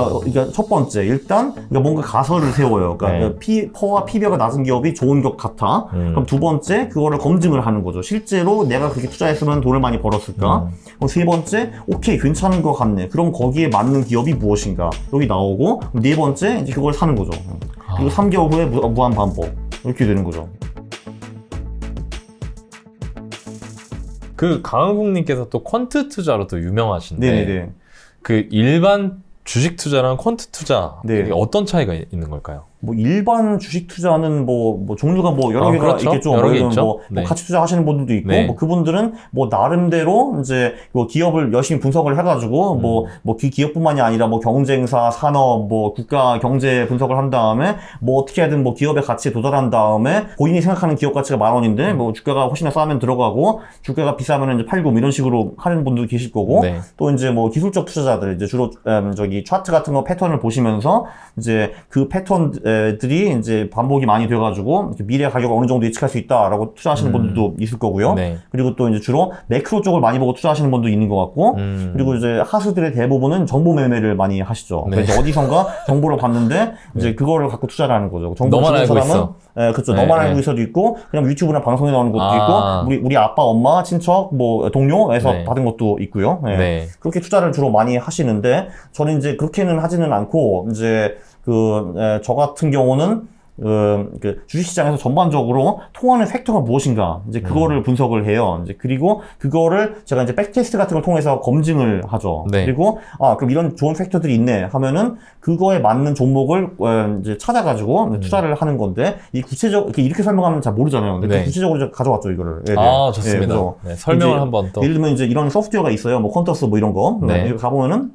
그러니까 첫 번째 일단 그러니까 뭔가 가설을 세워요. 그러니까 퍼와 PBR가 낮은 기업이 좋은 기업 같아. 그럼 두 번째 그거를 검증을 하는 거죠. 실제로 내가 그렇게 투자했으면 돈을 많이 벌었을까? 그럼 세 번째 오케이 괜찮은 것 같네. 그럼 거기에 맞는 기업이 무엇인가? 여기 나오고 네 번째 이제 그걸 사는 거죠. 그리고 3개월 후에 무한 반복 이렇게 되는 거죠. 그 강은국님께서 또 퀀트 투자로 또 유명하신데 네네네. 그 일반 주식 투자랑 퀀트 투자 이게 어떤 차이가 있는 걸까요? 뭐 일반 주식 투자는 뭐 종류가 뭐 여러 개가 그렇죠. 있겠죠. 여러 개 있죠. 뭐 같이 투자하시는 분들도 있고 네. 뭐 그분들은 뭐 나름대로 이제 뭐 기업을 열심히 분석을 해가지고 뭐 그 기업뿐만이 아니라 뭐 경쟁사, 산업, 뭐 국가 경제 분석을 한 다음에 뭐 어떻게든 뭐 기업의 가치에 도달한 다음에 본인이 생각하는 기업 가치가 10,000원인데 뭐 주가가 훨씬 싸면 들어가고 주가가 비싸면 이제 팔고 이런 식으로 하는 분도 계실 거고 네. 또 이제 뭐 기술적 투자자들 이제 주로 저기 차트 같은 거 패턴을 보시면서 이제 그 패턴 들이 이제 반복이 많이 돼가지고 미래 가격을 어느 정도 예측할 수 있다라고 투자하시는 분들도 있을 거고요. 네. 그리고 또 이제 주로 매크로 쪽을 많이 보고 투자하시는 분도 있는 것 같고, 그리고 이제 하수들의 대부분은 정보 매매를 많이 하시죠. 네. 그래서 어디선가 정보를 봤는데 이제 그거를 갖고 투자를 하는 거죠. 정보를 너만 알고 사람은 있어. 예, 그렇죠. 네, 너만 네. 알고 있어도 있고, 그냥 유튜브나 방송에 나오는 것도 아. 있고, 우리 아빠, 엄마, 친척, 뭐 동료에서 네. 받은 것도 있고요. 예. 네. 그렇게 투자를 주로 많이 하시는데 저는 이제 그렇게는 하지는 않고 이제 저 같은 경우는 그 주식시장에서 전반적으로 통하는 팩터가 무엇인가 이제 그거를 분석을 해요. 이제 그리고 그거를 제가 이제 백테스트 같은 걸 통해서 검증을 하죠. 네. 그리고 그럼 이런 좋은 팩터들이 있네 하면은 그거에 맞는 종목을 이제 찾아가지고 투자를 하는 건데 이 구체적 이렇게 설명하면 잘 모르잖아요. 근데 네. 구체적으로 제가 가져왔죠 이거를. 네, 좋습니다. 그래서 네, 설명을 이제 한번 또. 예를 들면 이제 이런 소프트웨어가 있어요. 뭐 퀀터스 뭐 이런 거. 네. 여기 가보면은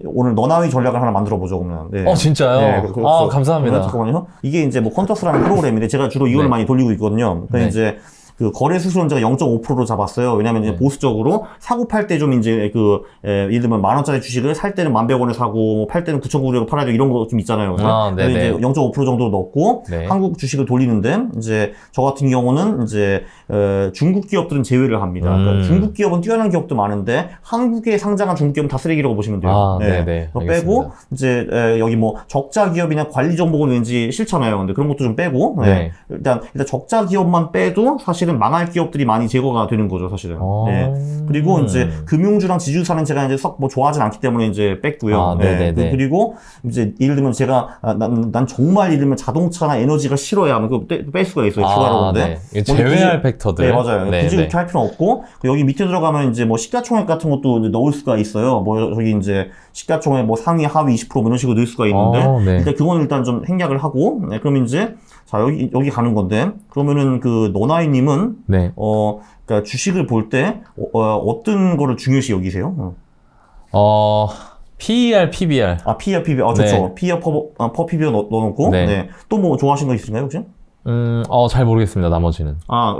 오늘 너나위 전략을 하나 만들어 보죠 그러면. 네. 진짜요? 네, 감사합니다. 잠깐만요. 이게 이제 뭐 퀀터스라는 프로그램인데 제가 주로 이걸 네. 많이 돌리고 있거든요. 그래서 네. 이제 그 거래 수수료는 제가 0.5%로 잡았어요. 왜냐면 이제 보수적으로 사고 팔 때 좀 이제 예를 들면 10,000원짜리 주식을 살 때는 11,100원에 사고 뭐 팔 때는 9,900원에 팔아야 되고 이런 거 좀 있잖아요. 그래서 이제 0.5% 정도로 넣고 네. 한국 주식을 돌리는데 이제 저 같은 경우는 이제 중국 기업들은 제외를 합니다. 그러니까 중국 기업은 뛰어난 기업도 많은데 한국에 상장한 중국 기업은 다 쓰레기라고 보시면 돼요. 네네. 빼고 이제 여기 뭐 적자 기업이나 관리 정보는 왠지 싫잖아요. 근데 그런 것도 좀 빼고 일단 적자 기업만 빼도 사실은 망할 기업들이 많이 제거가 되는 거죠, 사실은. 그리고 이제 금융주랑 지주사는 제가 이제 썩 뭐 좋아하진 않기 때문에 이제 뺐고요. 그리고 이제 예를 들면 제가 난 정말 예를 들면 자동차나 에너지가 싫어야 하면 그거 뺄 수가 있어요. 추가로. 네. 제외할 팩터들. 네, 맞아요. 굳이 그렇게 할 필요는 없고 여기 밑에 들어가면 이제 뭐 시가총액 같은 것도 이제 넣을 수가 있어요. 뭐 저기 이제 시가총액 뭐 상위 하위 20% 뭐 이런 식으로 넣을 수가 있는데 일단 그건 일단 좀 생략을 하고 그럼 이제 자 여기 가는 건데 그러면은 그 너나이님은 그러니까 주식을 볼 때 어떤 거를 중요시 여기세요? PER, PBR. PER, PBR. 좋죠. PER 퍼 PBR 넣어놓고. 또 뭐 좋아하시는 거 있으신가요, 혹시? 잘 모르겠습니다, 나머지는.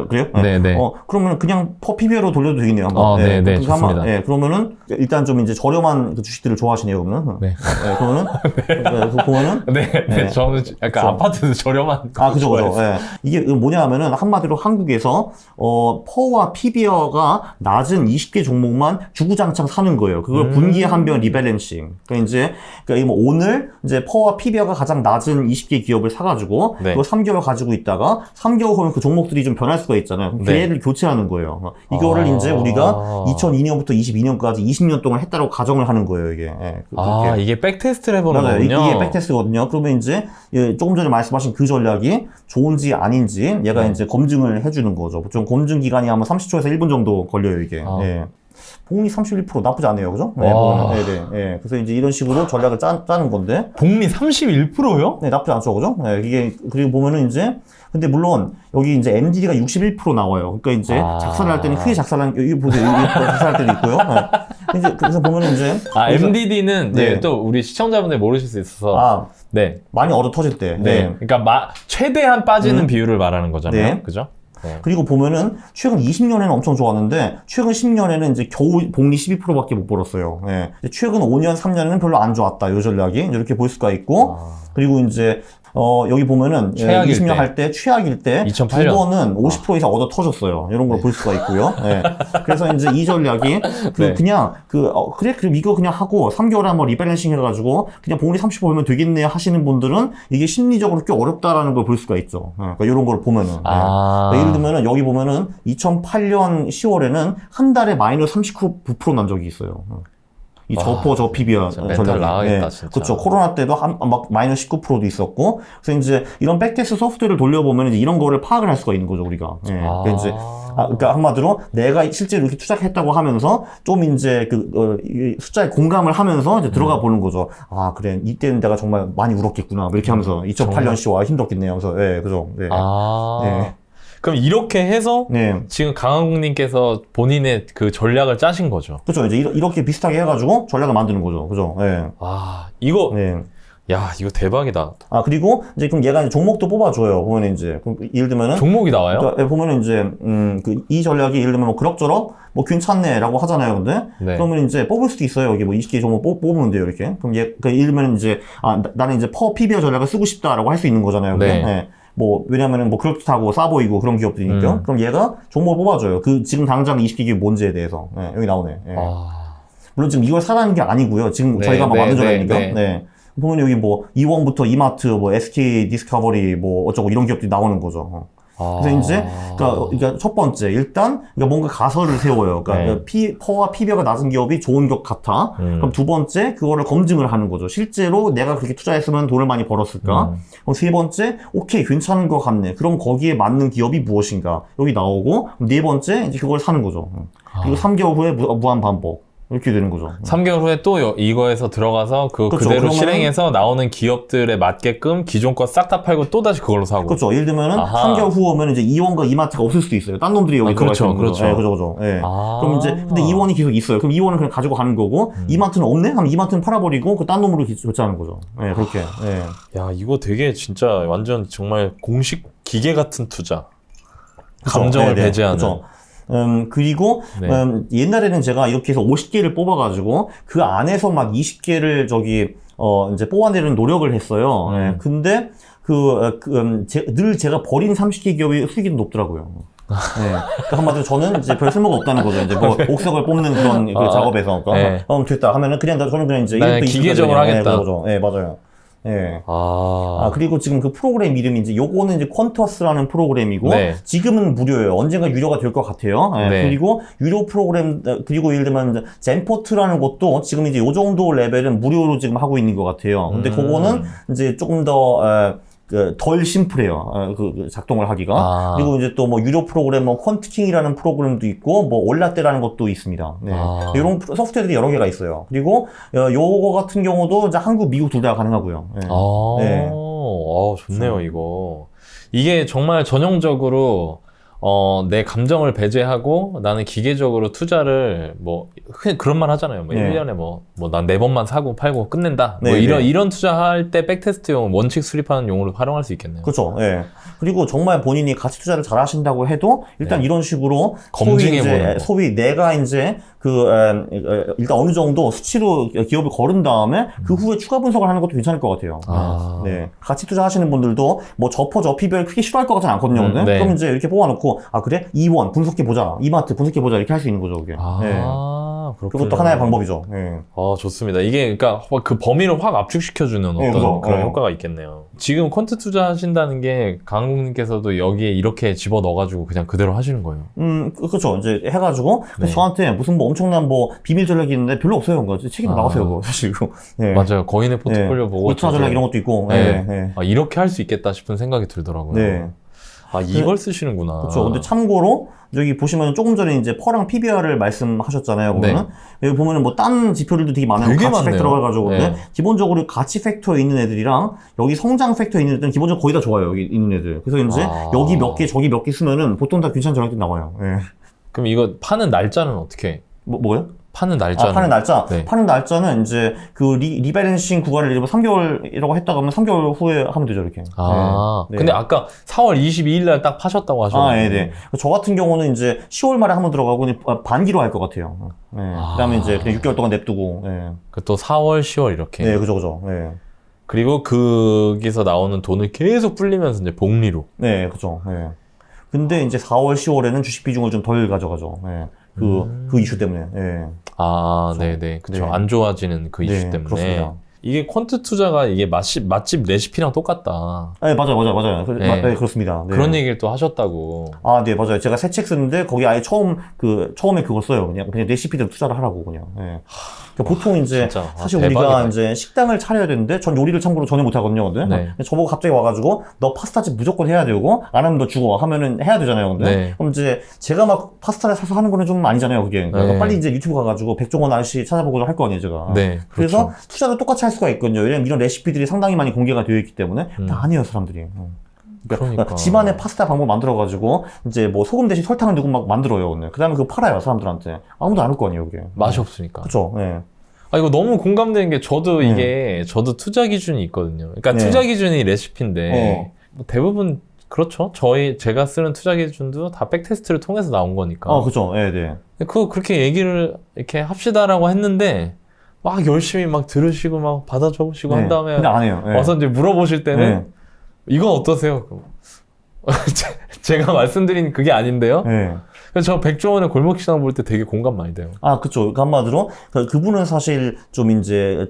그래요? 네네. 그러면 그냥 퍼 PBR로 돌려도 되겠네요, 한번. 네네, 좋습니다. 그러면은, 일단 좀 이제 저렴한 그 주식들을 좋아하시네요, 그러면. 그러면은, 그러면은. 저는 약간 아파트도 저렴한. 그죠. 이게 뭐냐 하면은, 한마디로 한국에서, 퍼와 PBR가 낮은 20개 종목만 주구장창 사는 거예요. 그걸 분기한변 리밸런싱. 그러니까 오늘, 이제 퍼와 PBR가 가장 낮은 20개 기업을 사가지고, 그거 3개월 가지고 있다가 3개월 후면 그 종목들이 좀 변할 수가 있잖아요. 걔를 교체하는 거예요. 이거를 이제 우리가 2002년부터 22년까지 20년 동안 했다고 가정을 하는 거예요, 이게. 이게 백테스트를 해보는 거군요. 이게 백테스트거든요. 그러면 이제 조금 전에 말씀하신 그 전략이 좋은지 아닌지 얘가 이제 검증을 해주는 거죠. 보통 검증 기간이 아마 30초에서 1분 정도 걸려요, 이게. 복리 31% 나쁘지 않네요, 그죠? 그래서 이제 이런 식으로 전략을 짜는 건데. 복리 31%요? 네, 나쁘지 않죠, 그죠? 이게, 그리고 보면은 이제, 근데 물론, 여기 이제 MDD가 61% 나와요. 그러니까 이제 작살을 할 때는 크게 작살하는, 여기 보세요. 여기 작살할 때도 있고요. 이제, 그래서 보면은 이제. MDD는 또 우리 시청자분들 모르실 수 있어서. 많이 얼어 터질 때. 그러니까 최대한 빠지는 비율을 말하는 거잖아요. 그죠? 그리고 보면은 최근 20년에는 엄청 좋았는데 최근 10년에는 이제 겨우 복리 12%밖에 못 벌었어요. 최근 5년, 3년에는 별로 안 좋았다. 요 전략이 이렇게 볼 수가 있고 그리고 이제 여기 보면은 최악일 20년 때. 할 때 최악일 때 2008년. 두 번은 50% 이상 얻어 터졌어요. 이런 걸 볼 수가 있고요. 네. 그래서 이제 이 전략이 네. 그냥 그래 그럼 이거 그냥 하고 3개월에 한번 리밸런싱 해가지고 그냥 복리 30% 벌면 되겠네 하시는 분들은 이게 심리적으로 꽤 어렵다라는 걸 볼 수가 있죠. 그러니까 이런 걸 보면은 그러니까 예를 들면은 여기 보면은 2008년 10월에는 한 달에 마이너스 39% 난 적이 있어요. 이 저포 저피비아 멘탈 나가겠다 진짜. 그렇죠. 코로나 때도 막 마이너스 19%도 있었고, 그래서 이제 이런 백테스트 소프트웨어를 돌려보면 이제 이런 거를 파악을 할 수가 있는 거죠 우리가. 그러니까 이제 그러니까 한마디로 내가 실제로 이렇게 투자했다고 하면서 좀 이제 이 숫자에 공감을 하면서 이제 들어가 보는 거죠. 아 그래 이때는 내가 정말 많이 울었겠구나. 뭐 이렇게 하면서 2008년 10월 힘들었겠네요. 하면서 그죠. 네. 네. 그럼 이렇게 해서 지금 강한국님께서 본인의 그 전략을 짜신 거죠. 그렇죠. 이제 이렇게 비슷하게 해가지고 전략을 만드는 거죠. 그죠. 이거 야 이거 대박이다. 그리고 이제 그럼 얘가 이제 종목도 뽑아줘요. 보면 이제 그럼 예를 들면은 종목이 나와요? 그러니까 보면은 이제 이 전략이 예를 들면 뭐 그럭저럭 뭐 괜찮네라고 하잖아요. 근데 그러면 이제 뽑을 수도 있어요. 여기 뭐 20개 종목 뽑으면 돼요. 이렇게. 그럼 그러니까 예를 들면 이제 나는 이제 PBR 전략을 쓰고 싶다라고 할 수 있는 거잖아요. 뭐, 왜냐면은 뭐 그럴듯하고 싸 보이고 그런 기업들이니까. 그럼 얘가 종목을 뽑아줘요. 지금 당장 20개 기업 뭔지에 대해서. 여기 나오네. 물론 지금 이걸 사라는 게 아니고요. 지금 저희가 막 만든 전략이니까. 보면 여기 뭐, 이원부터 이마트, 뭐, SK 디스커버리, 뭐, 어쩌고 이런 기업들이 나오는 거죠. 그래서 이제, 그러니까 첫 번째, 일단, 그러니까 뭔가 가설을 세워요. 그러니까 퍼와 PBR가 낮은 기업이 좋은 것 같아. 그럼 두 번째, 그거를 검증을 하는 거죠. 실제로 내가 그렇게 투자했으면 돈을 많이 벌었을까? 그럼 세 번째, 오케이, 괜찮은 것 같네. 그럼 거기에 맞는 기업이 무엇인가? 여기 나오고, 네 번째, 이제 그걸 사는 거죠. 그리고 3개월 후에 무한 반복. 이렇게 되는 거죠. 3개월 후에 또 이거에서 들어가서 그렇죠. 그대로 실행해서 나오는 기업들에 맞게끔 기존 거 싹 다 팔고 또 다시 그걸로 사고. 그렇죠. 예를 들면은 3개월 후 오면 이제 이원과 이마트가 없을 수도 있어요. 딴 놈들이 여기 들어가 있는 거죠. 그렇죠. 그럼 이제 근데 이원이 계속 있어요. 그럼 이원은 그냥 가지고 가는 거고 이마트는 없네? 하면 이마트는 팔아버리고 그 딴 놈으로 교체하는 거죠. 그렇게. 야 이거 되게 진짜 완전 정말 공식 기계 같은 투자. 그쵸? 감정을 배제하는. 그렇죠. 그리고, 옛날에는 제가 이렇게 해서 50개를 뽑아가지고, 그 안에서 막 20개를 이제 뽑아내는 노력을 했어요. 근데, 늘 제가 버린 30개 기업의 수익이 높더라고요. 그러니까 한마디로 저는 이제 별 쓸모가 없다는 거죠. 이제 뭐, 옥석을 뽑는 그런 그 작업에서. 됐다 하면은 저는 그냥 이제 이것도 기계적으로 하겠다. 맞아요. 그리고 지금 그 프로그램 이름이 이제 요거는 이제 퀀터스라는 프로그램이고 지금은 무료예요. 언젠가 유료가 될 것 같아요. 그리고 유료 프로그램 그리고 예를 들면 젠포트라는 것도 지금 이제 요 정도 레벨은 무료로 지금 하고 있는 것 같아요. 근데 그거는 이제 조금 더 덜 심플해요. 작동을 하기가. 그리고 이제 또 뭐 유료 프로그램, 뭐 퀀트킹이라는 프로그램도 있고, 뭐 올라떼라는 것도 있습니다. 이런 소프트웨어들이 여러 개가 있어요. 그리고 요거 같은 경우도 이제 한국, 미국 둘 다 가능하고요. 좋네요, 이거. 이게 정말 전형적으로 내 감정을 배제하고 나는 기계적으로 투자를 그런 말 하잖아요. 1년에 난 4번만 사고 팔고 끝낸다. 이런 투자할 때 백테스트용 원칙 수립하는 용으로 활용할 수 있겠네요. 그렇죠. 그리고 정말 본인이 가치 투자를 잘 하신다고 해도 일단 이런 식으로 검증해보는 소위 내가 이제 일단 어느 정도 수치로 기업을 거른 다음에 그 후에 추가 분석을 하는 것도 괜찮을 것 같아요. 가치 투자 하시는 분들도 뭐 저피별 크게 싫어할 것 같진 않거든요. 근데 그럼 이제 이렇게 뽑아놓고 그래? 이원 분석해보자. 이마트 분석해보자. 이렇게 할 수 있는 거죠, 그게. 그것도 하나의 방법이죠. 좋습니다. 이게 그러니까 그 범위를 확 압축시켜주는 어떤 그런 효과가 있겠네요. 지금 퀀트 투자 하신다는 게 강국님께서도 여기에 이렇게 집어 넣어가지고 그냥 그대로 하시는 거예요. 그렇죠. 이제 해가지고 저한테 무슨 뭐 엄청난 뭐 비밀 전략이 있는데 별로 없어요. 그거 책임 나가세요, 그거 사실. 맞아요. 거인의 포트폴리오 보고 울트라 전략 이런 것도 있고. 이렇게 할 수 있겠다 싶은 생각이 들더라고요. 이걸 쓰시는구나. 그렇죠. 근데 참고로 여기 보시면 조금 전에 이제 퍼랑 PBR을 말씀하셨잖아요. 보면은 여기 보면은 뭐 딴 지표들도 되게 많아요. 되게 가치 많네요. 팩터라고 해가지고 근데 기본적으로 가치 팩터에 있는 애들이랑 여기 성장 팩터에 있는 애들은 기본적으로 거의 다 좋아요. 여기 있는 애들. 그래서 이제 여기 몇 개 저기 몇 개 쓰면은 보통 다 괜찮은 전략들이 나와요. 그럼 이거 파는 날짜는 어떻게? 뭐요? 파는 날짜는? 파는 날짜? 파는 날짜는 이제 그 리밸런싱 구간을 예를 들면 3개월이라고 했다고 하면 3개월 후에 하면 되죠, 이렇게. 근데 아까 4월 22일 날 딱 파셨다고 하셨는데. 저 같은 경우는 이제 10월 말에 한번 들어가고 반기로 할 것 같아요. 그 다음에 이제 그냥 6개월 동안 냅두고. 또 4월, 10월 이렇게. 그죠. 그리고 거기서 나오는 돈을 계속 불리면서 이제 복리로. 네, 그죠. 예. 근데 이제 4월, 10월에는 주식 비중을 좀 덜 가져가죠. 예. 그 이슈 때문에. 예. 아, 네네. 그쵸. 네. 안 좋아지는 그 이슈 네, 때문에. 그렇습니다. 이게 퀀트 투자가 이게 맛집 레시피랑 똑같다. 네, 맞아요. 네. 네, 그렇습니다. 네. 그런 얘기를 또 하셨다고. 아, 네, 맞아요. 제가 새 책 쓰는데 거기 아예 처음에 그걸 써요. 그냥 레시피대로 투자를 하라고 그냥. 예. 그러니까 보통 이제 진짜. 사실 대박이다. 우리가 이제 식당을 차려야 되는데 전 요리를 참고로 전혀 못 하거든요. 근데 네. 저보고 갑자기 와가지고 너 파스타집 무조건 해야 되고 안 하면 너 죽어 하면은 해야 되잖아요. 근데 네. 그럼 이제 제가 막 파스타를 사서 하는 거는 좀 아니잖아요. 그게. 그러니까 네. 빨리 이제 유튜브 가가지고 백종원 아저씨 찾아보고 할 거 아니에요, 제가. 네. 그래서 그렇죠. 투자도 똑같이 할 수가 있거든요. 왜냐면 이런 레시피들이 상당히 많이 공개가 되어 있기 때문에 다 안 해요, 사람들이. 그러니까. 집안에 파스타 방법 만들어가지고 이제 뭐 소금 대신 설탕을 넣고 막 만들어요. 오늘. 그다음에 그거 팔아요, 사람들한테. 아무도 안 할 거 아니에요, 그게. 맛이 없으니까. 그렇죠. 예. 아, 이거 너무 공감되는 게 저도 투자 기준이 있거든요. 그러니까 네. 투자 기준이 레시피인데 뭐 대부분 그렇죠. 제가 쓰는 투자 기준도 다 백테스트를 통해서 나온 거니까. 그렇죠. 예, 네. 그거 그렇게 얘기를 이렇게 합시다라고 했는데 막 열심히 막 들으시고 막 받아 적으시고 한 다음에 근데 안 해요. 예. 와서 이제 물어보실 때는 예. 이건 어떠세요? 제가 말씀드린 그게 아닌데요. 예. 그래서 저 백종원의 골목식당 볼 때 되게 공감 많이 돼요. 아, 그쵸. 그러니까 한마디로, 그분은 사실 좀 이제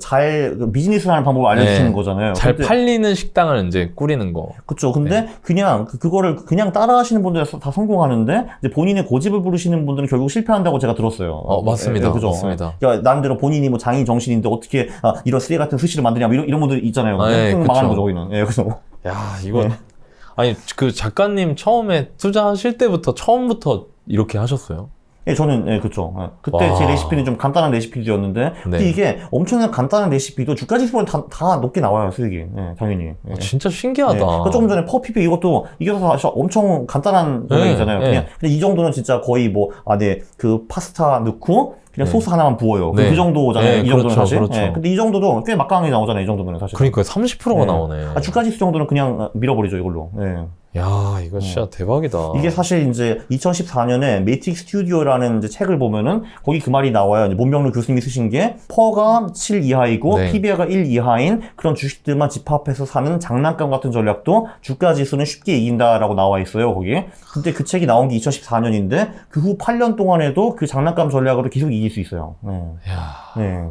비즈니스를 하는 방법을 알려주시는 네. 거잖아요. 잘 근데 팔리는 식당을 이제 꾸리는 거. 그쵸. 근데 네. 그냥 그거를 그냥 따라 하시는 분들 다 성공하는데, 이제 본인의 고집을 부르시는 분들은 결국 실패한다고 제가 들었어요. 맞습니다. 그죠. 맞습니다. 그러니까 나름대로 본인이 뭐 장인 정신인데 어떻게 이런 쓰레기 같은 스시를 만드냐, 뭐 이런 분들 있잖아요. 네, 그럼 그쵸. 망하는 거죠, 거기는. 예, 그죠. 야, 이거. 네. 아니, 그 작가님 처음에 투자하실 때부터, 처음부터 이렇게 하셨어요? 예, 저는, 예, 그쵸. 예. 그때 와. 제 레시피는 좀 간단한 레시피였는데, 근데 네. 이게 엄청난 간단한 레시피도 주가지수보다 다 높게 나와요, 수익이. 예, 당연히. 예. 진짜 신기하다. 예. 그러니까 조금 전에 퍼피비 이것도, 이게 사실 엄청 간단한 전략이잖아요. 네, 그냥 이 정도는 진짜 거의 뭐, 그 파스타 넣고, 그냥 네. 소스 하나만 부어요. 네. 그 정도잖아요. 네, 이 정도는 그렇죠, 사실. 그렇죠. 예. 근데 이 정도도 꽤 막강하게 나오잖아요. 이 정도면 사실. 그러니까 30%가 네. 나오네. 주가지수 정도는 그냥 밀어버리죠, 이걸로. 예. 야, 이거 진짜 대박이다. 이게 사실 이제 2014년에 매틱 스튜디오라는 이제 책을 보면은 거기 그 말이 나와요. 이제 문명록 교수님이 쓰신 게 퍼가 7 이하이고 네. PBR가 1 이하인 그런 주식들만 집합해서 사는 장난감 같은 전략도 주가 지수는 쉽게 이긴다라고 나와 있어요, 거기에. 근데 그 책이 나온 게 2014년인데 그 후 8년 동안에도 그 장난감 전략으로 계속 이길 수 있어요. 네. 야, 네.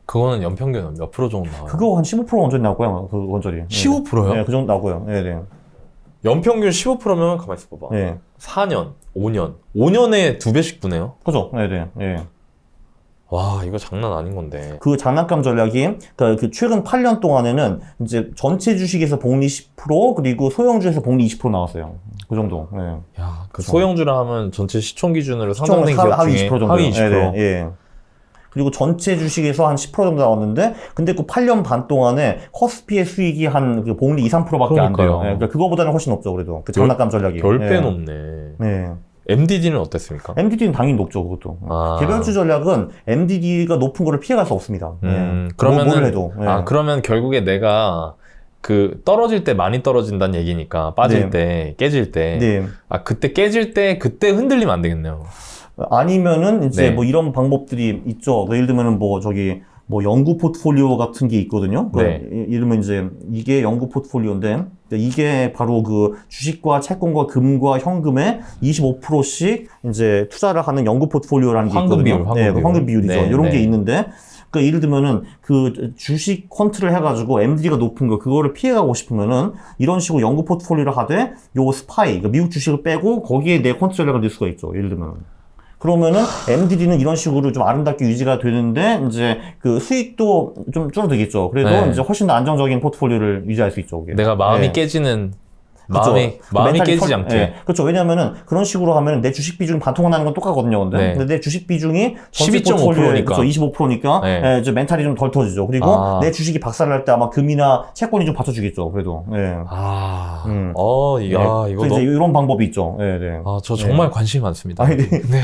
그거는 연평균 몇 프로 정도 나와요? 그거 한 15% 원전이 나고요, 그 원전이. 15%요? 네, 그 정도 나고요. 네, 네. 연평균 15%면 가만히 있어 봐봐. 네. 4년, 5년. 5년에 2배씩 두네요? 그죠? 네, 네. 네. 와, 이거 장난 아닌 건데. 그 장난감 전략이 그 최근 8년 동안에는 이제 전체 주식에서 복리 10% 그리고 소형주에서 복리 20% 나왔어요. 그 정도. 네. 야, 그 그쵸. 소형주라 하면 전체 시총 기준으로 시총은 상장된 기업 하위 중에 20% 정도. 하위 20%. 네, 네, 예. 그리고 전체 주식에서 한 10% 정도 나왔는데, 근데 그 8년 반 동안에 커스피의 수익이 한 그 복리 2, 3%밖에 안 돼요. 그러니까요. 예, 그러니까 그거보다는 훨씬 높죠, 그래도. 그 장난감 전략이. 10배 예. 높네. 네. MDD는 어땠습니까? MDD는 당연히 높죠, 그것도. 아. 개별주 전략은 MDD가 높은 거를 피해갈 수 없습니다. 그러면은, 뭘 해도. 예. 그러면 결국에 내가 그 떨어질 때 많이 떨어진다는 얘기니까 빠질 네. 때, 깨질 때. 네. 그때 깨질 때, 그때 흔들리면 안 되겠네요. 아니면은 이제 네. 뭐 이런 방법들이 있죠. 예를 들면은 뭐 저기 뭐 연구 포트폴리오 같은 게 있거든요. 네. 이러면 이제 이게 연구 포트폴리오인데 이게 바로 그 주식과 채권과 금과 현금에 25%씩 이제 투자를 하는 연구 포트폴리오라는 게 황금 있거든요. 비율, 황금 네, 비율. 황금 비율이죠. 네, 이런 네. 게 있는데 그러니까 예를 들면은 그 주식 퀀트를 해가지고 MD가 높은 거 그거를 피해가고 싶으면은 이런 식으로 연구 포트폴리오를 하되 요 스파이 그러니까 미국 주식을 빼고 거기에 내 퀀트 전략을 넣을 수가 있죠. 예를 들면. 그러면은 MDD는 이런 식으로 좀 아름답게 유지가 되는데 이제 그 수익도 좀 줄어들겠죠. 그래도 네. 이제 훨씬 더 안정적인 포트폴리오를 유지할 수 있죠. 그게. 내가 마음이 네. 깨지는, 그쵸. 마음이 멘탈이 깨지지 않게. 네. 그렇죠. 왜냐면은 그런 식으로 하면 내 주식 비중이 반토막 나는 건 똑같거든요. 근데, 네. 근데 내 주식 비중이 12.5%니까. 25%니까 네. 이제 멘탈이 좀 덜 터지죠. 그리고 아. 내 주식이 박살날 때 아마 금이나 채권이 좀 받쳐주겠죠. 그래도. 네. 이거 그래서 너무. 이제 이런 방법이 있죠. 네, 네. 저 정말 관심이 많습니다. 아니, 네.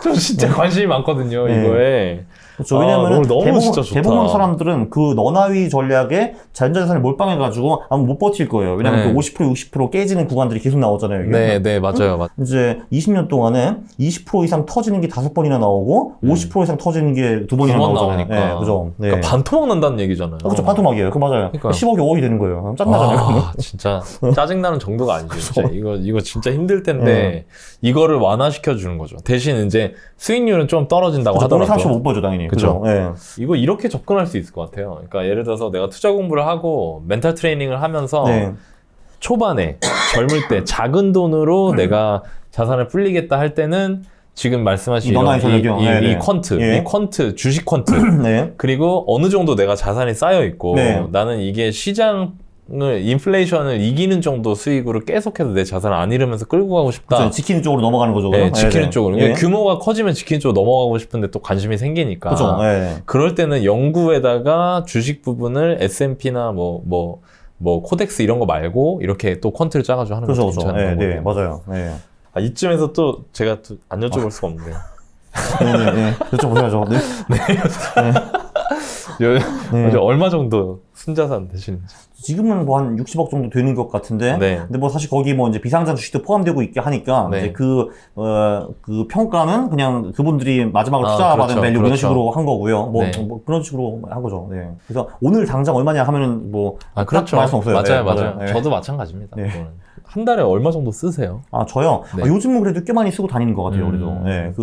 저 진짜 관심이 많거든요, 네. 이거에. 그렇죠. 왜냐하면 너무 진짜 좋다. 대부분 사람들은 그 너나위 전략에 자연자산을 몰빵해가지고 아마 못 버틸 거예요. 왜냐하면 네. 그 50%, 60% 깨지는 구간들이 계속 나오잖아요. 이게. 네, 네, 맞아요. 이제 20년 동안에 20% 이상 터지는 게 5번이나 나오고 50% 이상 터지는 게 2번이나 두 번 나오잖아요. 나오니까. 네, 그죠. 네. 그러니까 반토막 난다는 얘기잖아요. 그렇죠. 반토막이에요. 그 맞아요. 그러니까요. 10억이 5억이 되는 거예요. 짠나잖아요. 아, 진짜 짜증나는 정도가 아니죠. 진짜. 이거 진짜 힘들 텐데 이거를 완화시켜 주는 거죠. 대신 이제 수익률은 좀 떨어진다고 돈이 하더라도 30못 보죠, 당연히. 그죠. 그죠. 예. 이거 이렇게 접근할 수 있을 것 같아요. 그러니까 예를 들어서 내가 투자 공부를 하고 멘탈 트레이닝을 하면서 네. 초반에 젊을 때 작은 돈으로 내가 자산을 불리겠다 할 때는 지금 말씀하신 이 너나위 전략이요. 네, 이 네. 퀀트, 예. 이 퀀트, 주식 퀀트 네. 그리고 어느 정도 내가 자산이 쌓여 있고 네. 나는 이게 시장을 인플레이션을 이기는 정도 수익으로 계속해서 내 자산을 안 잃으면서 끌고 가고 싶다. 그렇죠. 지키는 쪽으로 넘어가는 거죠. 네, 그럼? 지키는 네. 쪽으로. 예. 그러니까 규모가 커지면 지키는 쪽으로 넘어가고 싶은데 또 관심이 생기니까. 그죠. 예. 그럴 때는 연구에다가 주식 부분을 S&P나 뭐 코덱스 이런 거 말고 이렇게 또 퀀트를 짜가지고 하는 그렇죠. 것도 그렇죠. 괜찮은 네, 네, 거거든요. 맞아요. 네. 아, 이쯤에서 또 제가 또 안 여쭤볼 수가 없는데. 네, 네, 네. 그렇죠. 보셔야죠. 네. 요새 얼마 정도 순자산 되시는지. 지금은 뭐 한 60억 정도 되는 것 같은데. 네. 근데 뭐 사실 거기 뭐 이제 비상장 주식도 포함되고 있게 하니까 네. 이제 그 평가는 그냥 그분들이 마지막으로 아, 투자받은 그렇죠, 밸류 이런 그렇죠. 식으로 한 거고요. 뭐, 네. 뭐 그런 식으로 한 거죠. 네. 그래서 오늘 당장 얼마냐 하면은 뭐. 아, 그렇죠. 말씀 없어요. 맞아요, 네, 맞아요. 네. 저도 마찬가지입니다. 네. 그거는. 한 달에 얼마 정도 쓰세요? 아, 저요? 네. 아, 요즘은 그래도 꽤 많이 쓰고 다니는 것 같아요, 그래도. 예,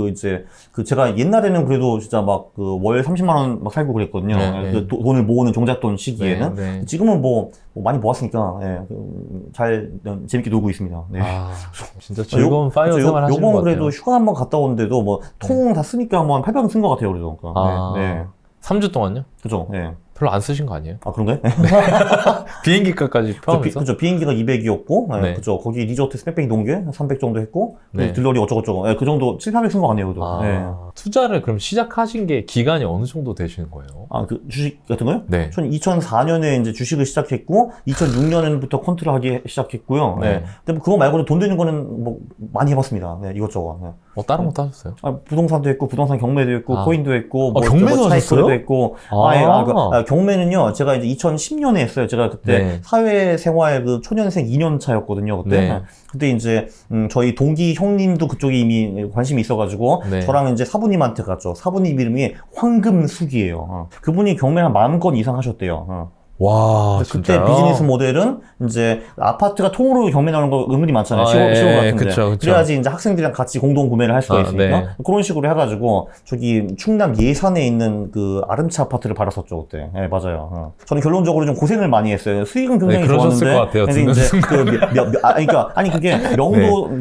제가 옛날에는 그래도 진짜 막 월 30만원 막 살고 그랬거든요. 네, 네. 그 돈을 모으는 종잣돈 시기에는. 네, 네. 지금은 뭐 많이 모았으니까, 예, 재밌게 놀고 있습니다. 네. 아, 진짜 즐거운 파이어 생활 하시는 것 요번 같아요. 그래도 휴가 한번 갔다 오는데도 뭐, 통 다 쓰니까 뭐 한 800원 쓴 것 같아요, 그래도. 그러니까. 아, 네. 3주 동안요? 그죠, 예. 별로 안 쓰신 거 아니에요? 아, 그런가요? 비행기 값까지 포함해서? 그죠, 비행기가 200이었고, 네. 그죠, 거기 리조트 스펙백이 동계 300 정도 했고, 네. 들러리 어쩌고저쩌고, 예, 그 정도 7, 800 쓴 것 같네요, 그래도. 아, 예. 투자를 그럼 시작하신 게 기간이 어느 정도 되시는 거예요? 아, 그 주식 같은 거요? 네. 전 2004년에 이제 주식을 시작했고, 2006년부터 콘트를 하기 시작했고요. 네. 네. 근데 뭐 그거 말고도 돈 되는 거는 뭐 많이 해봤습니다. 네, 이것저것. 네. 다른 것도 하셨어요? 아, 부동산도 했고, 부동산 경매도 했고, 아. 코인도 했고, 경매도 하셨어요? 차익거래도 했고. 경매는요, 제가 이제 2010년에 했어요. 제가 그때 네. 사회생활 그 초년생 2년 차였거든요, 그때. 네. 그때 이제, 저희 동기 형님도 그쪽에 이미 관심이 있어가지고, 네. 저랑 이제 사부님한테 갔죠. 사부님 이름이 황금숙이에요. 그분이 경매를 한 10,000건 이상 하셨대요. 와, 그때 진짜요? 비즈니스 모델은 이제 아파트가 통으로 경매 나오는 거 은근히 많잖아요. 시골 같은데. 그쵸. 그래야지 이제 학생들이랑 같이 공동 구매를 할 수가 있으니까. 네. 그런 식으로 해가지고 저기 충남 예산에 있는 그 아름차 아파트를 팔았었죠 그때. 네, 맞아요. 저는 결론적으로 좀 고생을 많이 했어요. 수익은 굉장히 그러셨을 좋았는데. 것 같아요, 근데 이제 그게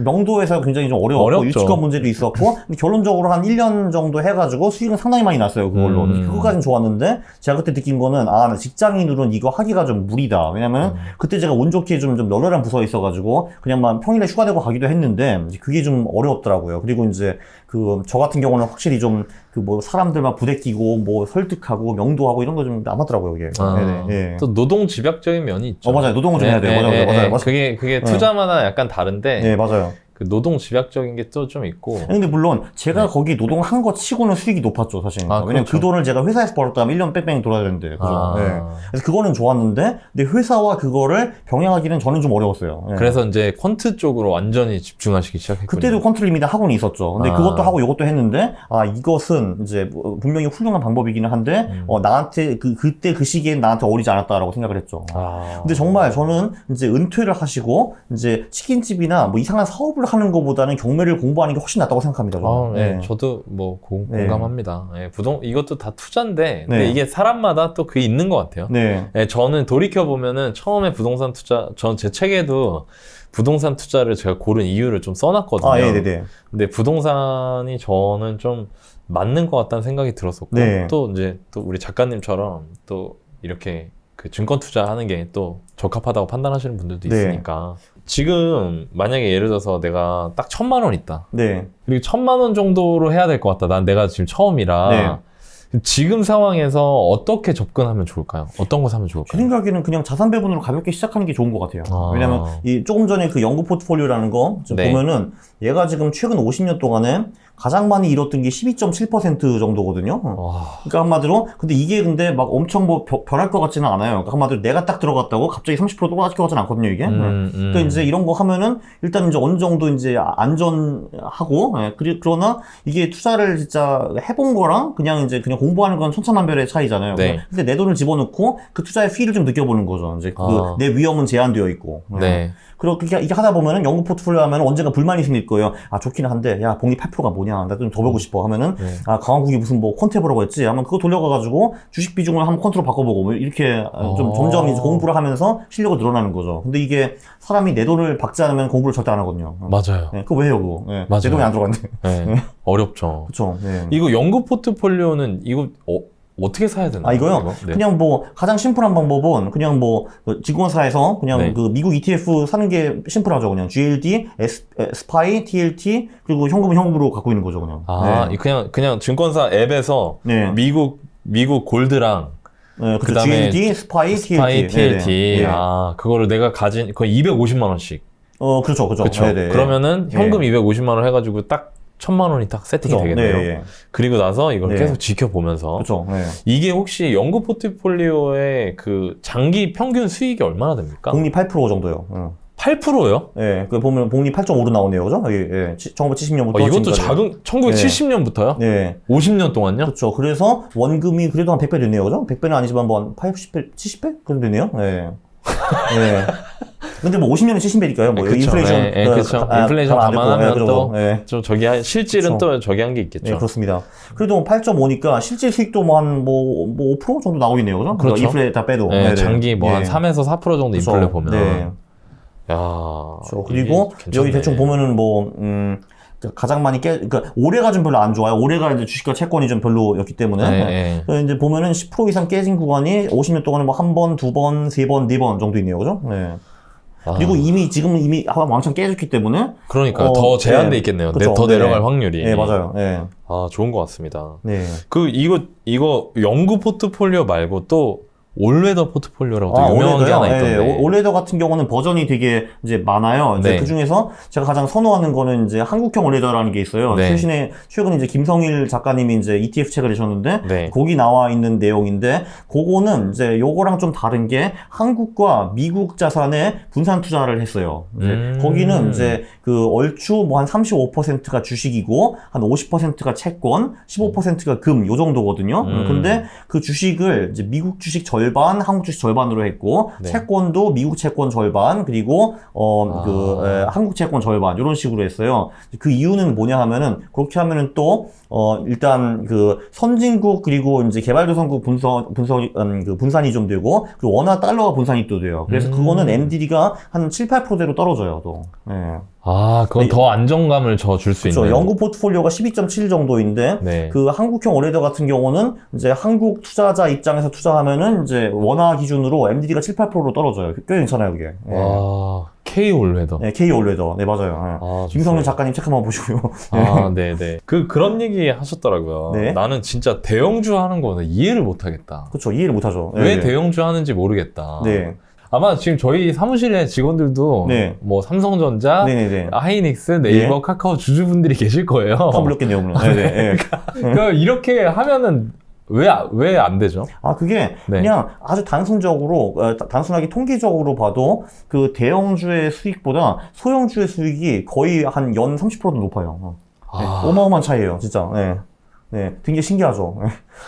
명도에서 굉장히 좀 어려웠고 어렵죠. 유치권 문제도 있었고. 근데 결론적으로 한 1년 정도 해가지고 수익은 상당히 많이 났어요 그걸로. 그거까지는 좋았는데 제가 그때 느낀 거는 나 직장인으로는 이거 하기가 좀 무리다. 왜냐면 그때 제가 운 좋게 좀 널널한 부서에 있어가지고 그냥 막 평일에 휴가 내고 가기도 했는데 그게 좀 어려웠더라고요. 그리고 이제 저 같은 경우는 확실히 좀 사람들만 부대끼고 뭐 설득하고 명도하고 이런 거 좀 남았더라고요, 이게. 네네, 예. 또 노동 집약적인 면이 있죠. 맞아요. 노동을 좀 해야 돼요. 맞아요. 그게 투자마다 약간 다른데. 네, 맞아요. 그 노동 집약적인 게 또 좀 있고. 근데 물론 제가 거기 노동한 거 치고는 수익이 높았죠, 사실. 왜냐면 그렇죠. 그 돈을 제가 회사에서 벌었다면 1년 뺑뺑 돌아야 되는데. 그죠? 네. 그래서 그거는 좋았는데, 근데 회사와 그거를 병행하기는 저는 좀 어려웠어요. 네. 그래서 이제 퀀트 쪽으로 완전히 집중하시기 시작했군요. 그때도 컨트롤 리미트 학원이 있었죠. 근데 그것도 하고 이것도 했는데, 이것은 이제 분명히 훌륭한 방법이기는 한데, 나한테, 그때 그 시기엔 나한테 어울리지 않았다라고 생각을 했죠. 근데 정말 저는 이제 은퇴를 하시고, 이제 치킨집이나 뭐 이상한 사업을 하는 것보다는 경매를 공부하는 게 훨씬 낫다고 생각합니다. 저는. 네. 저도 뭐 공감합니다. 네, 이것도 다 투자인데, 근데 네. 이게 사람마다 또 그게 있는 것 같아요. 네. 네, 저는 돌이켜보면은 처음에 부동산 투자, 전 제 책에도 부동산 투자를 제가 고른 이유를 좀 써놨거든요. 네네네. 근데 부동산이 저는 좀 맞는 것 같다는 생각이 들었었고, 네. 또 이제 또 우리 작가님처럼 또 이렇게 그 증권 투자하는 게 또 적합하다고 판단하시는 분들도 네. 있으니까. 지금 만약에 예를 들어서 내가 딱 1,000만 원 있다. 네. 그리고 1,000만 원 정도로 해야 될 것 같다. 난 내가 지금 처음이라. 네. 지금 상황에서 어떻게 접근하면 좋을까요? 어떤 거 사면 제 좋을까요? 생각에는 그냥 자산 배분으로 가볍게 시작하는 게 좋은 것 같아요. 왜냐면 조금 전에 그 연구 포트폴리오라는 거 네. 보면은 얘가 지금 최근 50년 동안에 가장 많이 잃었던 게 12.7% 정도거든요. 그러니까 한마디로 근데 막 엄청 뭐 변할 것 같지는 않아요. 그러니까 한마디로 내가 딱 들어갔다고 갑자기 30% 떨어질 것 같지는 않거든요, 이게. 그러니까 이제 이런 거 하면은 일단 이제 어느 정도 이제 안전하고, 그러나 이게 투자를 진짜 해본 거랑 그냥 공부하는 건 천차만별의 차이잖아요. 네. 근데 내 돈을 집어넣고 그 투자의 피를 좀 느껴보는 거죠. 이제 내 위험은 제한되어 있고. 네. 그렇게 이렇게 하다 보면은 연구 포트폴리오 하면 언젠가 불만이 생길 거예요. 좋기는 한데, 야, 복리 8%가 뭐냐. 나 좀 더 보고 싶어. 하면은, 강한국이 무슨 뭐 컨테이블라고 했지. 하면 그거 돌려가가지고 주식 비중을 한번 컨트롤 바꿔보고, 뭐 이렇게 좀 점점 이제 공부를 하면서 실력이 늘어나는 거죠. 근데 이게 사람이 내 돈을 박지 않으면 공부를 절대 안 하거든요. 맞아요. 그거 왜 해요, 그거? 맞아요. 내 돈이 안 들어갔는데. 어렵죠. 그쵸. 이거 연구 포트폴리오는 어떻게 사야 되나요? 이거요? 네. 그냥 뭐, 가장 심플한 방법은, 그냥 뭐, 증권사에서 그냥 그 미국 ETF 사는 게 심플하죠. 그냥 GLD, SPY, TLT, 그리고 현금은 현금으로 갖고 있는 거죠, 그냥. 그냥 증권사 앱에서 미국 골드랑 그쵸. 그다음에 GLD, SPY, TLT. 그거를 내가 가진, 거의 250만 원씩. 그렇죠. 그러면은 현금 250만 원 해가지고 딱 1000만 원이 딱 세팅이 되겠네요. 그리고 나서 이걸 계속 지켜보면서. 그렇죠. 이게 혹시 연구 포트폴리오의 그 장기 평균 수익이 얼마나 됩니까? 복리 8% 정도요. 8%요? 그 보면 복리 8.5로 나오네요, 그죠? 1970년부터. 이것도 작은, 1970년부터요? 50년 동안요? 그렇죠. 그래서 원금이 그래도 한 100배 됐네요, 그죠? 100배는 아니지만 뭐 한 80배, 70배? 그래도 됐네요. 근데 뭐 50년은 70배니까요. 뭐 인플레이션. 그렇죠. 인플레이션 감안하면 또 저기 실질은 또 저기 한 게 있겠죠. 그렇습니다. 그래도 8.5니까 실질 수익도 뭐 한 5% 정도 나오겠네요, 그죠? 그렇죠. 인플레 다 빼도. 장기 뭐 한 3에서 4% 정도 그렇죠. 인플레 보면. 그리고 여기 대충 보면은 가장 많이 그러니까 올해가 좀 별로 안 좋아요. 올해가 이제 주식과 채권이 좀 별로였기 때문에. 이제 보면은 10% 이상 깨진 구간이 50년 동안에 뭐 한 번, 두 번, 세 번, 네 번 정도 있네요. 그죠? 그리고 지금은 이미 왕창 깨졌기 때문에. 그러니까 더 제한돼 있겠네요. 더 내려갈 확률이. 맞아요. 좋은 것 같습니다. 이거 연구 포트폴리오 말고 또 올웨더 포트폴리오라고 유명한 게 하나 있던데. 올웨더 같은 경우는 버전이 되게 이제 많아요. 이제 그 중에서 제가 가장 선호하는 거는 이제 한국형 올웨더라는 게 있어요. 최근에 이제 김성일 작가님이 이제 ETF 책을 내셨는데 거기 나와 있는 내용인데 그거는 이제 요거랑 좀 다른 게 한국과 미국 자산에 분산 투자를 했어요. 거기는 이제 그 얼추 뭐 한 35%가 주식이고 한 50%가 채권, 15%가 금 요 정도거든요. 근데 그 주식을 이제 미국 주식 절반, 한국 주식 절반으로 했고 채권도 미국 채권 절반 그리고 한국 채권 절반 이런 식으로 했어요. 그 이유는 뭐냐 하면은 그렇게 하면은 또 일단 그 선진국 그리고 이제 개발도상국 분산이 좀 되고 그리고 원화 달러가 분산이 또 돼요. 그래서 그거는 MDD가 한 7, 8%대로 떨어져요, 또. 그건 더 안정감을 줄 수 있는. 연구 포트폴리오가 12.7 정도인데 그 한국형 올웨더 같은 경우는 이제 한국 투자자 입장에서 투자하면은 이제 원화 기준으로 MDD가 7, 8%로 떨어져요. 꽤 괜찮아요, 그게. K 올웨더. K 올웨더. 맞아요. 김성일 작가님 책 한번 보시고요. 그런 얘기 하셨더라고요. 나는 진짜 대형주 하는 거는 이해를 못 하겠다. 그렇죠. 이해를 못 하죠. 왜 대형주 하는지 모르겠다. 아마 지금 저희 사무실의 직원들도 뭐 삼성전자, 하이닉스, 네이버, 카카오 주주분들이 계실 거예요. 물렸겠네요, 물론. 그러니까 이렇게 하면은 왜 안 되죠? 그게 그냥 아주 단순하게 통계적으로 봐도 그 대형주의 수익보다 소형주의 수익이 거의 한 연 30%도 높아요. 어마어마한 차이예요, 진짜. 굉장히 신기하죠.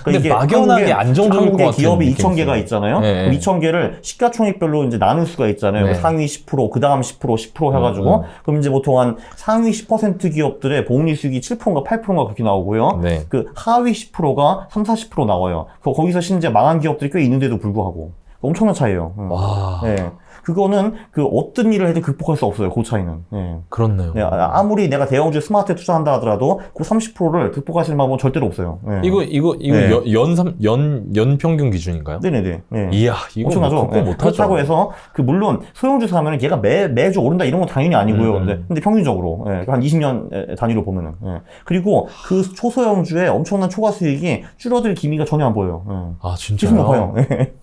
근데 이게 막연하게 안정적일 것 같은 기업이 2,000개가 있잖아요. 2,000개를 시가총액별로 이제 나눌 수가 있잖아요. 상위 10%, 그 다음 10%, 10% 해가지고. 그럼 이제 보통 한 상위 10% 기업들의 복리 수익이 7%인가 8%인가 그렇게 나오고요. 그 하위 10%가 3, 40% 나와요. 거기서 심지어 망한 기업들이 꽤 있는데도 불구하고. 엄청난 차이예요. 그거는 어떤 일을 해도 극복할 수 없어요. 그 차이는. 그렇네요. 아무리 내가 대형주에 스마트에 투자한다 하더라도 그 30%를 극복하실 방법은 절대로 없어요. 이거 연 평균 기준인가요? 네네네. 이야, 이거 엄청나죠. 극복 못하죠. 그렇다고 해서 물론 소형주 사면은 얘가 매주 오른다 이런 건 당연히 아니고요. 근데 평균적으로 한 20년 단위로 보면은. 그리고 그 초소형주의 엄청난 초과 수익이 줄어들 기미가 전혀 안 보여요. 진짜요? 계속 높아요.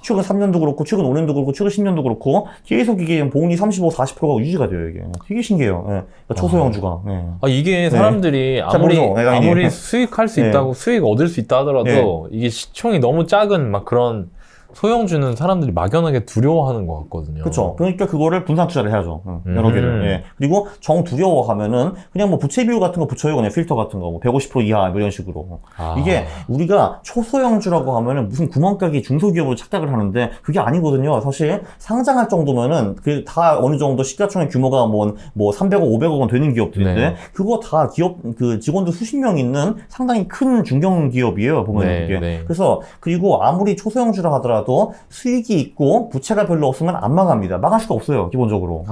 최근 3년도 그렇고 최근 5년도 그렇고 최근 10년도 그렇고 계속 이게 보온이 35, 40%가 유지가 돼요, 이게. 되게 신기해요. 예. 그러니까 초소형주가. 예. 이게 사람들이 잘 모르죠, 아무리 수익할 수 네. 있다고 수익 얻을 수 있다 하더라도 이게 시총이 너무 작은 막 그런 소형주는 사람들이 막연하게 두려워하는 것 같거든요. 그렇죠. 그러니까 그거를 분산 투자를 해야죠. 여러 개를. 예. 그리고 정 두려워하면은 그냥 뭐 부채 비율 같은 거 붙여요. 그냥 필터 같은 거. 뭐 150% 이하 뭐 이런 식으로. 이게 우리가 초소형주라고 하면은 무슨 구멍가게 중소기업으로 착각을 하는데 그게 아니거든요. 사실 상장할 정도면은 그 다 어느 정도 시가총액 규모가 뭐 300억, 500억 원 되는 기업들인데 네. 그거 다 기업 그 직원들 수십 명 있는 상당히 큰 중견 기업이에요. 보면 네, 그게. 네. 그래서 그리고 아무리 초소형주라 하더라도 수익이 있고 부채가 별로 없으면 안 망합니다. 망할 수가 없어요, 기본적으로.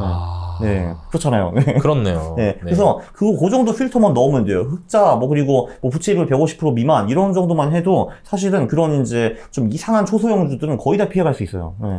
네, 그렇잖아요. 그렇네요. 네, 그래서 그 정도 필터만 넣으면 돼요. 흑자, 뭐 그리고 뭐 부채율 150% 미만 이런 정도만 해도 사실은 그런 이제 좀 이상한 초소형주들은 거의 다 피해갈 수 있어요. 네.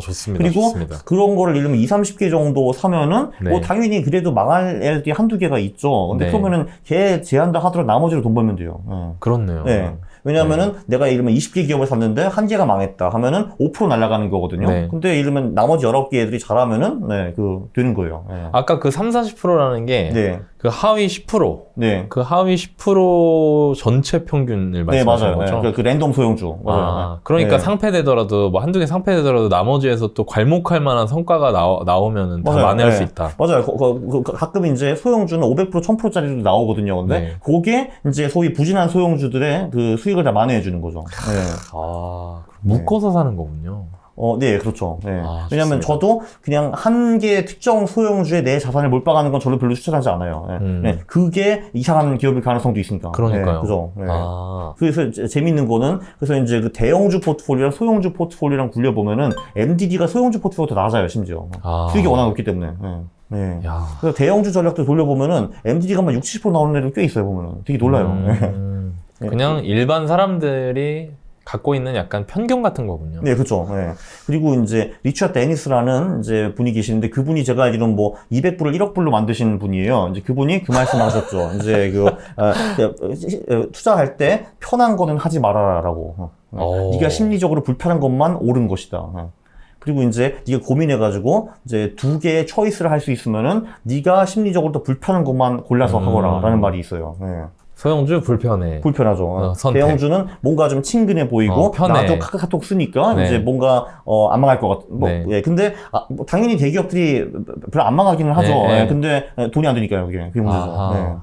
좋습니다. 그리고 좋습니다. 그런 거를 예를 들면 2, 30개 정도 사면은 네. 뭐 당연히 그래도 망할 애들이 한두 개가 있죠. 근데 네. 그러면은 걔 제한다 하더라도 나머지로 돈 벌면 돼요. 네. 그렇네요. 네. 왜냐하면은 내가 예를 들면 20개 기업을 샀는데 한 개가 망했다 하면은 5% 날아가는 거거든요. 네. 근데 예를 들면 나머지 19개 애들이 잘하면은 되는 거예요. 네. 아까 그 3, 40%라는 게 네. 그 하위 10%, 네. 그 하위 10% 전체 평균을 네, 말씀하시는 맞아요. 거죠? 그 랜덤 소형주. 맞아요. 그러니까 네. 상패되더라도 뭐 한두 개 상패되더라도 나머지에서 또 괄목할 만한 성과가 나오면은 다 맞아요. 만회할 네. 수 있다. 맞아요. 가끔 이제 소형주는 500%, 1000%짜리도 나오거든요. 근데 네. 그게 이제 소위 부진한 소형주들의 그 수익을 다 만회해 주는 거죠. 네. 묶어서 사는 거군요. 네, 그렇죠. 네. 좋습니다. 왜냐면 저도 그냥 한 개 특정 소형주에 내 자산을 몰빵하는 건 저는 별로 추천하지 않아요. 네. 네. 그게 이상한 기업일 가능성도 있으니까. 그러니까요. 네, 그죠. 네. 그래서 재밌는 거는, 그래서 이제 그 대형주 포트폴리오랑 소형주 포트폴리오랑 굴려보면은 MDD가 소형주 포트폴리오가 더 낮아요, 심지어. 수익이 워낙 높기 때문에. 네. 네. 그래서 대형주 전략들 돌려보면은 MDD가 막 60, 70% 나오는 애들 꽤 있어요, 보면은. 되게 놀라요. 그냥 일반 사람들이 갖고 있는 약간 편견 같은 거군요. 네, 그렇죠. 네. 그리고 이제 리처드 데니스라는 이제 분이 계시는데 그분이 제가 알기로는 뭐 200불을 1억 불로 만드신 분이에요. 이제 그분이 그 말씀하셨죠. 이제 투자할 때 편한 거는 하지 말아라라고. 네가 심리적으로 불편한 것만 옳은 것이다. 그리고 이제 네가 고민해가지고 이제 두 개의 초이스를 할 수 있으면은 네가 심리적으로 더 불편한 것만 골라서 하거라라는 말이 있어요. 네. 소형주 불편하죠. 선택. 대형주는 뭔가 좀 친근해 보이고 편해. 나도 카카오톡 쓰니까 네. 이제 뭔가 안 망할 것 같. 네. 예. 근데 뭐 당연히 대기업들이 별로 안 망하기는 하죠. 네. 예. 근데 돈이 안 되니까요. 그게 문제죠. 네.